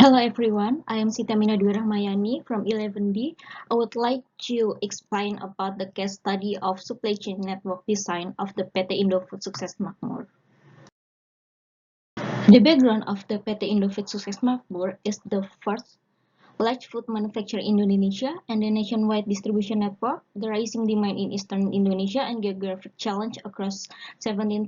Hello everyone, I am Sitamina Dwi Rahmayani from 11D. I would like to explain about the case study of supply chain network design of the PT Indofood Sukses Makmur. The background of the PT Indofood Sukses Makmur is the first large food manufacturer in Indonesia and the nationwide distribution network, the rising demand in eastern Indonesia and geographic challenge across 17,000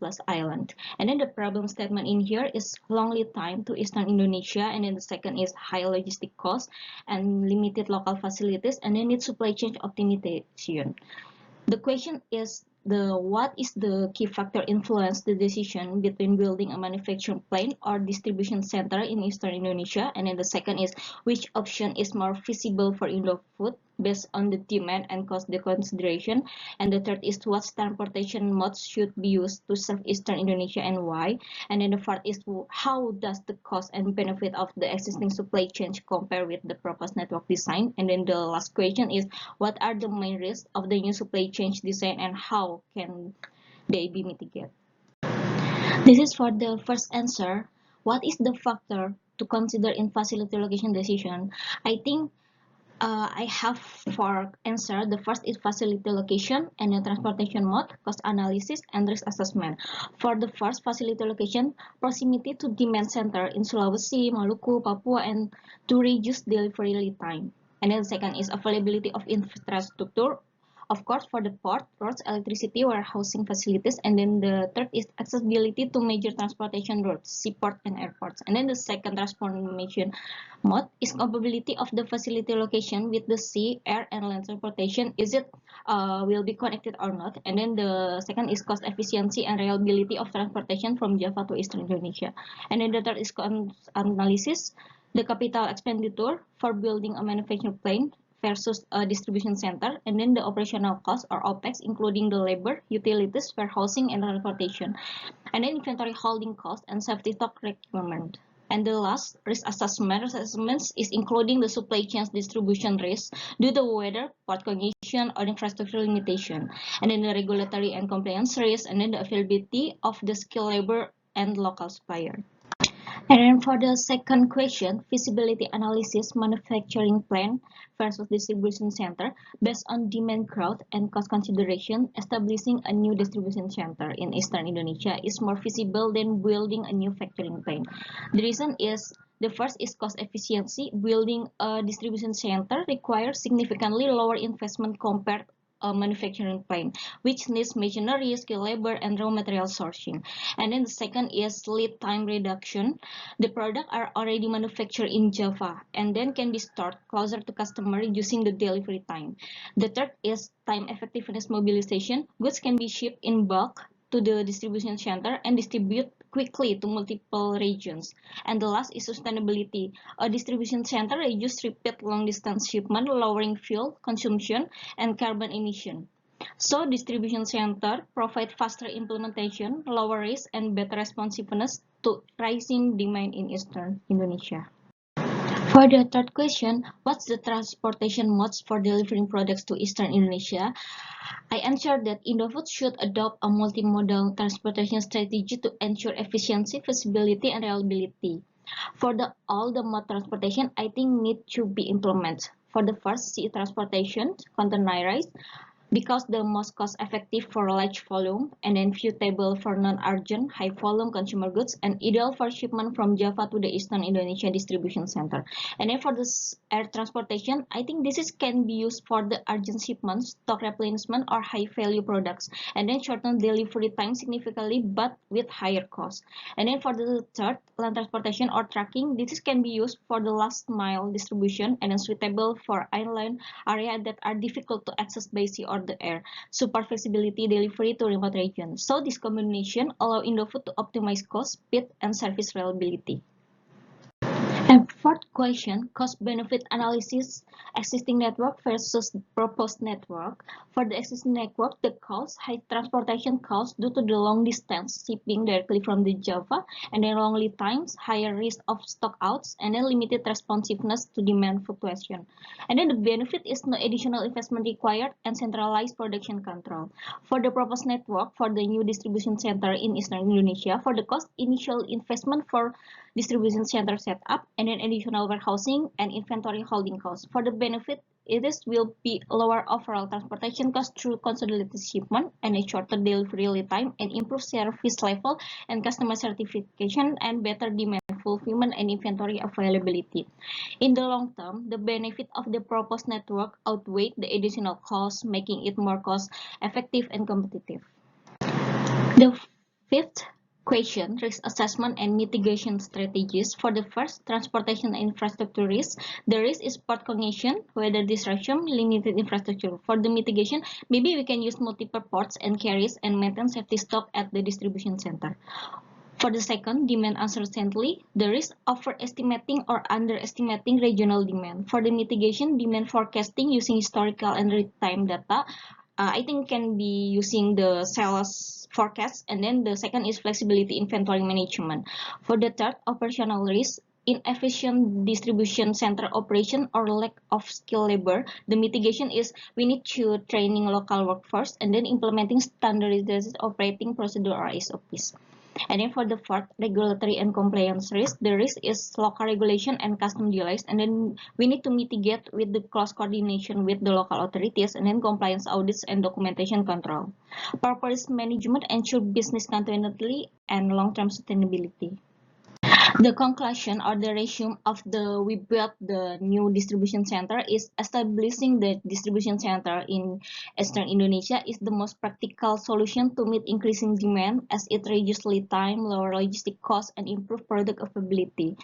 plus islands. And then the problem statement in here is long lead time to eastern Indonesia, and then the second is high logistic cost and limited local facilities, and then it's supply chain optimization. The question is what is the key factor influence the decision between building a manufacturing plant or distribution center in eastern Indonesia, and then the second is which option is more feasible for Indofood based on the demand and cost consideration, and the third is what transportation modes should be used to serve eastern Indonesia and why, and then the fourth is how does the cost and benefit of the existing supply chain compare with the proposed network design, and then the last question is what are the main risks of the new supply chain design and how can they be mitigated. This is for the first answer. What is the factor to consider in facility location decision? I think I have four answer. The first is facility location and the transportation mode, cost analysis, and risk assessment. For the first facility location, proximity to demand center in Sulawesi, Maluku, Papua, and to reduce delivery lead time. And then the second is availability of infrastructure. Of course, for the port, roads, electricity, warehousing facilities, and then the third is accessibility to major transportation routes, seaport and airports. And then the second transformation mode is compatibility of the facility location with the sea, air, and land transportation. Is it will be connected or not? And then the second is cost efficiency and reliability of transportation from Java to Eastern Indonesia. And then the third is cost analysis, the capital expenditure for building a manufacturing plant versus a distribution center, and then the operational cost or OPEX, including the labor, utilities, warehousing, and transportation, and then inventory holding cost and safety stock requirement. And the last, risk assessment. Risk assessments is including the supply chain distribution risk due to weather, port congestion, or infrastructure limitation, and then the regulatory and compliance risk, and then the availability of the skilled labor and local supplier. And then for the second question, feasibility analysis manufacturing plant versus distribution center based on demand growth and cost consideration, establishing a new distribution center in Eastern Indonesia is more feasible than building a new factoring plant. The reason is the first is cost efficiency. Building a distribution center requires significantly lower investment compared a manufacturing plant, which needs machinery, skilled labor, and raw material sourcing. And then the second is lead time reduction. The products are already manufactured in Java and then can be stored closer to customer, reducing the delivery time. The third is time effectiveness mobilization. Goods can be shipped in bulk to the distribution center and distribute quickly to multiple regions. And the last is sustainability. A distribution center reduces repeat long-distance shipment, lowering fuel consumption and carbon emission. So distribution center provide faster implementation, lower risk, and better responsiveness to rising demand in Eastern Indonesia. For the third question, what's the transportation modes for delivering products to Eastern Indonesia? I answered that Indofood should adopt a multimodal transportation strategy to ensure efficiency, feasibility, and reliability. For all the mode transportation, I think need to be implemented. For the first, sea transportation, containerized, because the most cost-effective for large volume and then suitable for non-urgent, high-volume consumer goods, and ideal for shipment from Java to the Eastern Indonesia distribution center. And then for the air transportation, I think can be used for the urgent shipments, stock replenishment, or high-value products, and then shorten delivery time significantly, but with higher cost. And then for the third, land transportation or trucking, can be used for the last mile distribution and then suitable for island areas that are difficult to access by sea or the air, super flexibility delivery to remote regions. So this combination allow Indofood to optimize cost, speed, and service reliability. And fourth question, cost-benefit analysis, existing network versus proposed network. For the existing network, the cost, high transportation costs due to the long distance shipping directly from the Java, and then long lead times, higher risk of stock outs, and then limited responsiveness to demand fluctuation. And then the benefit is no additional investment required and centralized production control. For the proposed network, for the new distribution center in Eastern Indonesia, for the cost initial investment for distribution center setup, and then additional warehousing and inventory holding costs. For the benefit, it will be lower overall transportation costs through consolidated shipment and a shorter delivery time and improved service level and customer certification and better demand fulfillment and inventory availability. In the long term, the benefit of the proposed network outweigh the additional costs, making it more cost effective and competitive. The fifth question, risk assessment and mitigation strategies. For the first, transportation and infrastructure risk. The risk is port congestion, weather disruption, limited infrastructure. For the mitigation, maybe we can use multiple ports and carriers and maintain safety stock at the distribution center. For the second, demand uncertainty, the risk of overestimating or underestimating regional demand. For the mitigation, demand forecasting using historical and real-time data. I think can be using the sales forecast, and then the second is flexibility inventory management. For the third, operational risk, inefficient distribution center operation or lack of skilled labor. The mitigation is we need to training local workforce and then implementing standardized operating procedure or SOPs. And then for the fourth, regulatory and compliance risk, the risk is local regulation and custom delays, and then we need to mitigate with the close coordination with the local authorities, and then compliance audits and documentation control. Proper risk management ensure business continuity and long-term sustainability. The conclusion or the resume of we built the new distribution center is establishing the distribution center in Eastern Indonesia is the most practical solution to meet increasing demand as it reduces lead time, lower logistic costs, and improve product availability.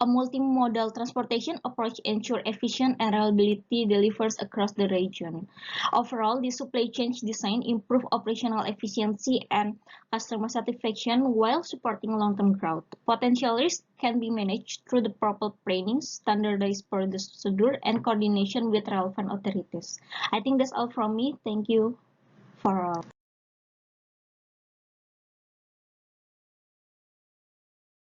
A multimodal transportation approach ensures efficient and reliability delivers across the region. Overall, the supply chain design improve operational efficiency and customer satisfaction while supporting long-term growth. Potential risks can be managed through the proper planning, standardized procedure, and coordination with relevant authorities. I think that's all from me. Thank you for all.